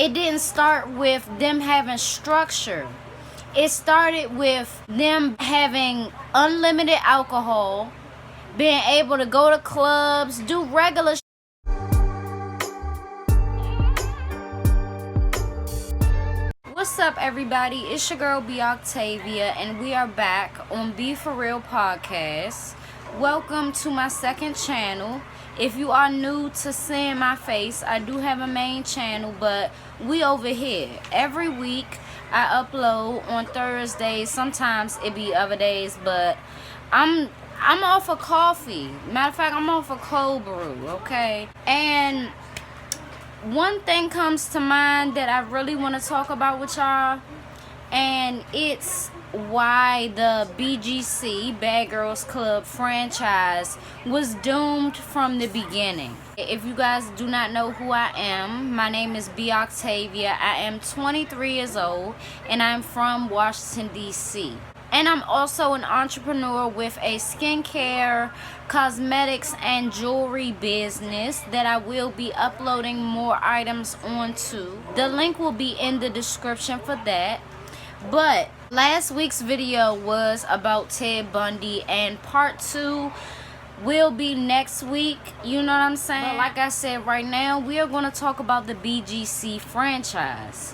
it didn't start with them having structure. It started with them having unlimited alcohol, being able to go to clubs, do regular What's up, everybody? It's your girl B Octavia, and we are back on Be For Real podcast. Welcome to my second channel. If you are new to seeing my face, I do have a main channel, but we over here every week. I upload on Thursdays. Sometimes it be other days, but I'm off of coffee. Matter of fact, I'm off of cold brew, okay? And one thing comes to mind that I really want to talk about with y'all, and it's why the BGC, Bad Girls Club franchise, was doomed from the beginning. If you guys do not know who I am, my name is B Octavia. I am 23 years old, and I'm from Washington, D.C. And I'm also an entrepreneur with a skincare, cosmetics, and jewelry business that I will be uploading more items onto. The link will be in the description for that. But last week's video was about Ted Bundy, and part 2 will be next week. You know what I'm saying? But like I said, right now we are going to talk about the BGC franchise.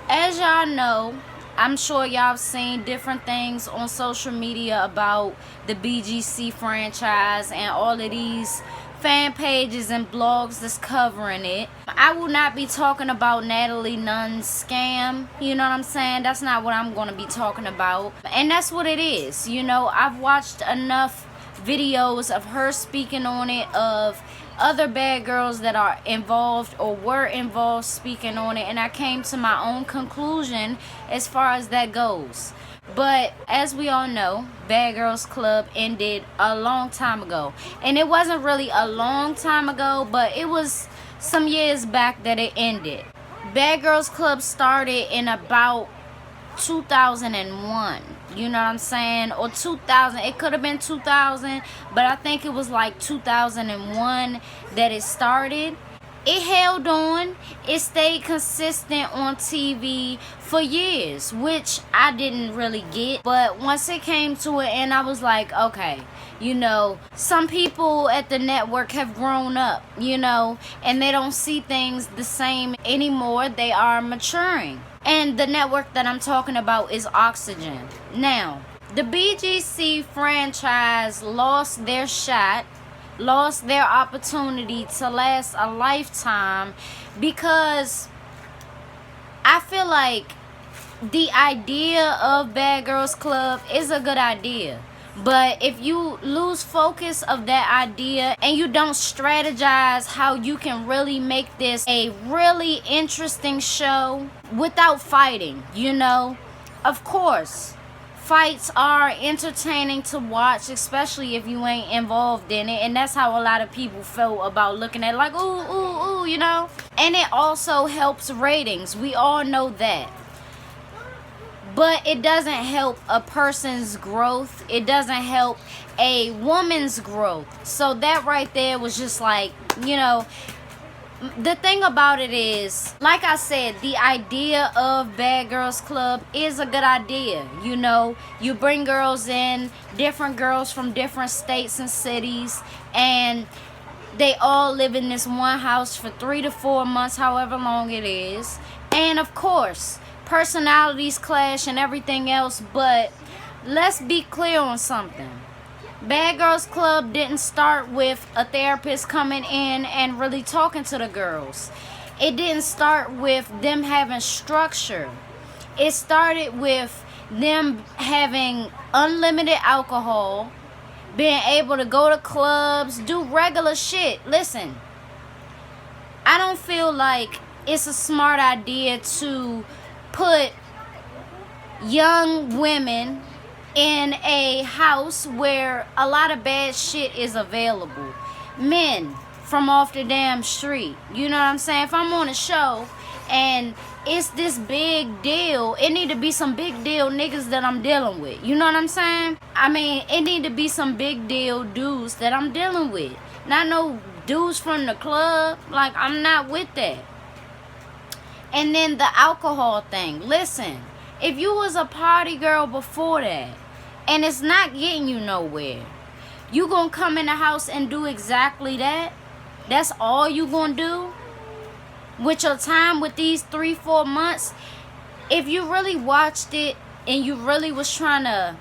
As y'all know, I'm sure y'all have seen different things on social media about the BGC franchise and all of these fan pages and blogs that's covering it. I will not be talking about Natalie Nunn's scam. You know what I'm saying? That's not what I'm going to be talking about. And that's what it is. You know, I've watched enough videos of her speaking on it, of other bad girls that are involved or were involved speaking on it, and I came to my own conclusion as far as that goes. But as we all know, Bad Girls Club ended a long time ago. And it wasn't really a long time ago, but it was some years back that it ended. Bad Girls Club started in about 2001. You know what I'm saying? Or 2000. It could have been 2000, but I think it was like 2001 that it started. It held on. It stayed consistent on TV for years, which I didn't really get. But once it came to an end, I was like, okay, you know, some people at the network have grown up, you know, and they don't see things the same anymore. They are maturing. And the network that I'm talking about is Oxygen. Now, the BGC franchise lost their shot, lost their opportunity to last a lifetime, because I feel like the idea of Bad Girls Club is a good idea. But if you lose focus of that idea and you don't strategize how you can really make this a really interesting show without fighting, you know, of course, fights are entertaining to watch, especially if you ain't involved in it. And that's how a lot of people felt about looking at it, like, ooh, ooh, ooh, you know. And it also helps ratings. We all know that. But it doesn't help a person's growth. It doesn't help a woman's growth. So that right there was just like, you know, the thing about it is, like I said, the idea of Bad Girls Club is a good idea. You know, you bring girls in, different girls from different states and cities, and they all live in this one house for 3 to 4 months, however long it is. And of course, personalities clash and everything else, but let's be clear on something. Bad Girls Club didn't start with a therapist coming in and really talking to the girls. It didn't start with them having structure. It started with them having unlimited alcohol, being able to go to clubs, do regular shit. Listen, I don't feel like it's a smart idea to put young women in a house where a lot of bad shit is available. Men from off the damn street. You know what I'm saying? If I'm on a show and it's this big deal, it need to be some big deal niggas that I'm dealing with. You know what I'm saying? I mean, it need to be some big deal dudes that I'm dealing with. Not no dudes from the club. Like, I'm not with that. And then the alcohol thing. Listen, if you was a party girl before that and it's not getting you nowhere, you gonna come in the house and do exactly that? That's all you gonna do with your time with these 3-4 months? If you really watched it and you really was trying to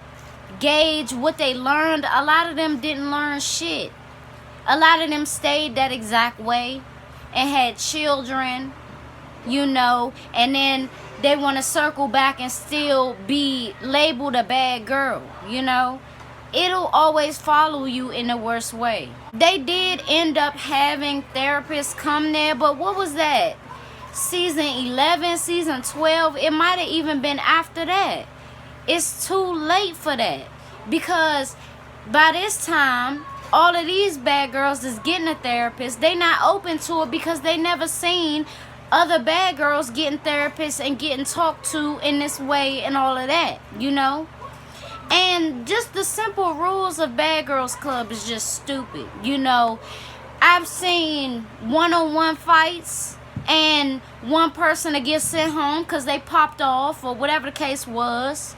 gauge what they learned, a lot of them didn't learn shit. A lot of them stayed that exact way and had children, and then they want to circle back and still be labeled a bad girl, It'll always follow you in the worst way. They did end up having therapists come there, but what was that? Season 11, season 12, it might have even been after that. It's too late for that, because by this time, all of these bad girls that's getting a therapist, they not open to it because they never seen other bad girls getting therapists and getting talked to in this way and all of that, And just the simple rules of Bad Girls Club is just stupid, I've seen one-on-one fights and one person to get sent home because they popped off or whatever the case was.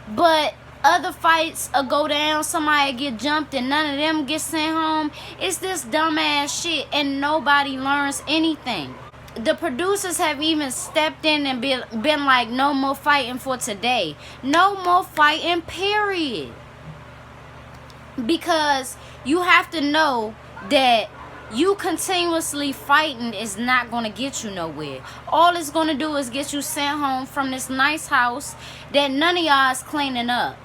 But other fights will go down, somebody get jumped and none of them get sent home. It's this dumbass shit and nobody learns anything. The producers have even stepped in and been like, no more fighting for today. No more fighting, period. Because you have to know that you continuously fighting is not going to get you nowhere. All it's going to do is get you sent home from this nice house that none of y'all is cleaning up.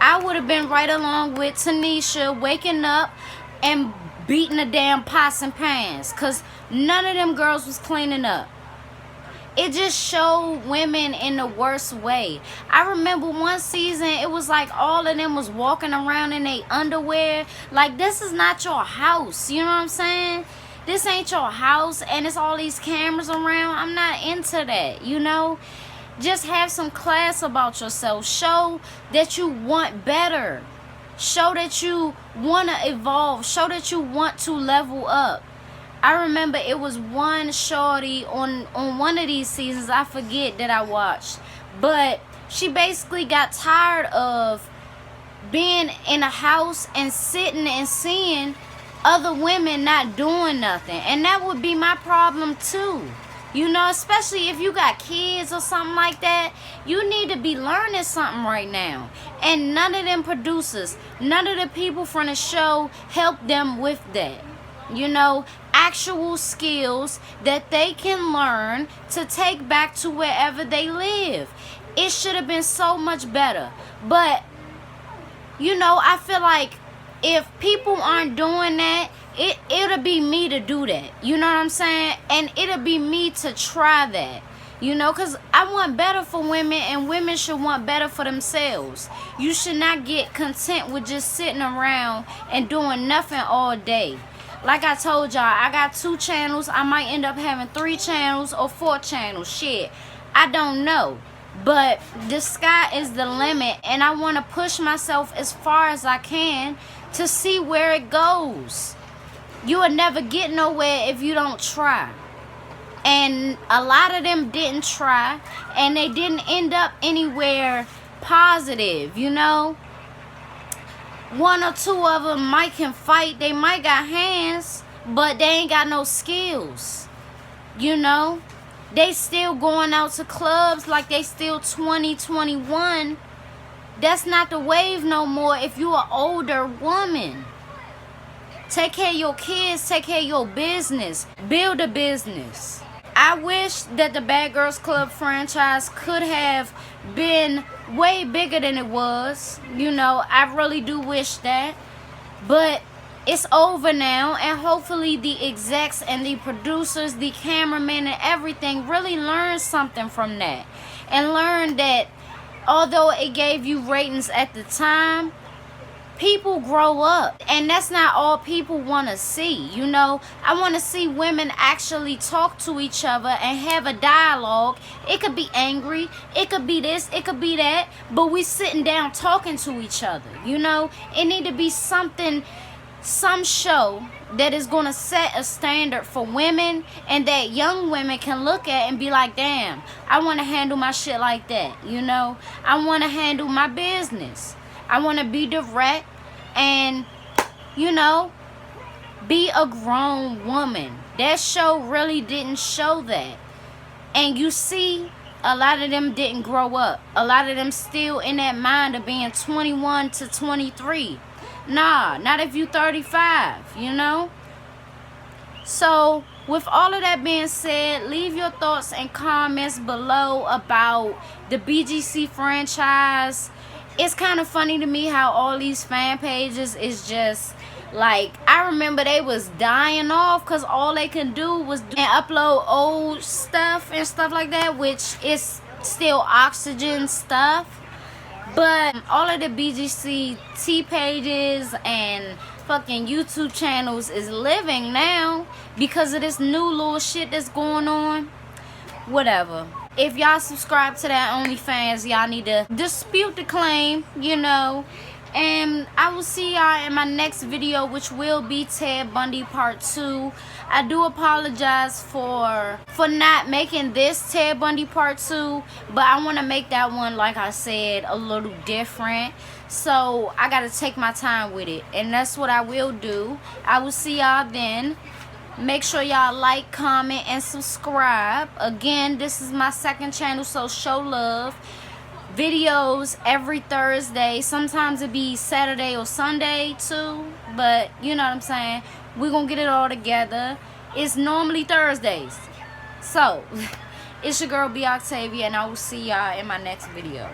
I would have been right along with Tanisha waking up and beating the damn pots and pans, because none of them girls was cleaning up. It just showed women in the worst way. I remember one season, it was like all of them was walking around in their underwear. Like, this is not your house. You know what I'm saying? This ain't your house, and it's all these cameras around. I'm not into that, Just have some class about yourself. Show that you want better. Show that you want to evolve. Show that you want to level up. I remember it was one shorty on one of these seasons, I forget, that I watched. But she basically got tired of being in a house and sitting and seeing other women not doing nothing. And that would be my problem too. Especially if you got kids or something like that, you need to be learning something right now. And none of them producers, none of the people from the show help them with that. Actual skills that they can learn to take back to wherever they live. It should have been so much better. But, I feel like if people aren't doing that, it'll be me to do that. You know what I'm saying? And it'll be me to try that. Because I want better for women, and women should want better for themselves. You should not get content with just sitting around and doing nothing all day. Like I told y'all, I got 2 channels. I might end up having 3 channels or 4 channels. Shit, I don't know. But the sky is the limit, and I want to push myself as far as I can to see where it goes. You will never get nowhere if you don't try. And a lot of them didn't try, and they didn't end up anywhere positive, 1 or 2 of them might can fight. They might got hands, but they ain't got no skills. They still going out to clubs like they still 20, 21. That's not the wave no more if you an older woman. Take care of your kids. Take care of your business. Build a business. I wish that the Bad Girls Club franchise could have been way bigger than it was. I really do wish that. But it's over now, and hopefully the execs and the producers, the cameramen and everything really learn something from that. And learn that although it gave you ratings at the time, people grow up, and that's not all people want to see. I want to see women actually talk to each other and have a dialogue. It could be angry, it could be this, it could be that, but we sitting down talking to each other. It need to be something, some show that is going to set a standard for women, and that young women can look at and be like, damn, I want to handle my shit like that, you know. I want to handle my business. I want to be direct and, you know, be a grown woman. That show really didn't show that. And you see, a lot of them didn't grow up. A lot of them still in that mind of being 21 to 23. Nah, not if you 35, you know. So, with all of that being said, leave your thoughts and comments below about the BGC franchise. It's kind of funny to me how all these fan pages is just like, I remember they was dying off because all they can do was upload old stuff and stuff like that, which is still oxygen stuff. But all of the BGC T pages and fucking YouTube channels is living now because of this new little shit that's going on. Whatever. If y'all subscribe to that OnlyFans, y'all need to dispute the claim, you know. And I will see y'all in my next video, which will be Ted Bundy Part 2. I do apologize for not making this Ted Bundy Part 2, but I want to make that one, like I said, a little different. So I got to take my time with it, and that's what I will do. I will see y'all then. Make sure y'all like, comment, and subscribe. Again, this is my second channel, so show love. Videos every Thursday. Sometimes it be Saturday or Sunday too, but you know what I'm saying. We're gonna get it all together. It's normally Thursdays. So, it's your girl B Octavia, and I will see y'all in my next video.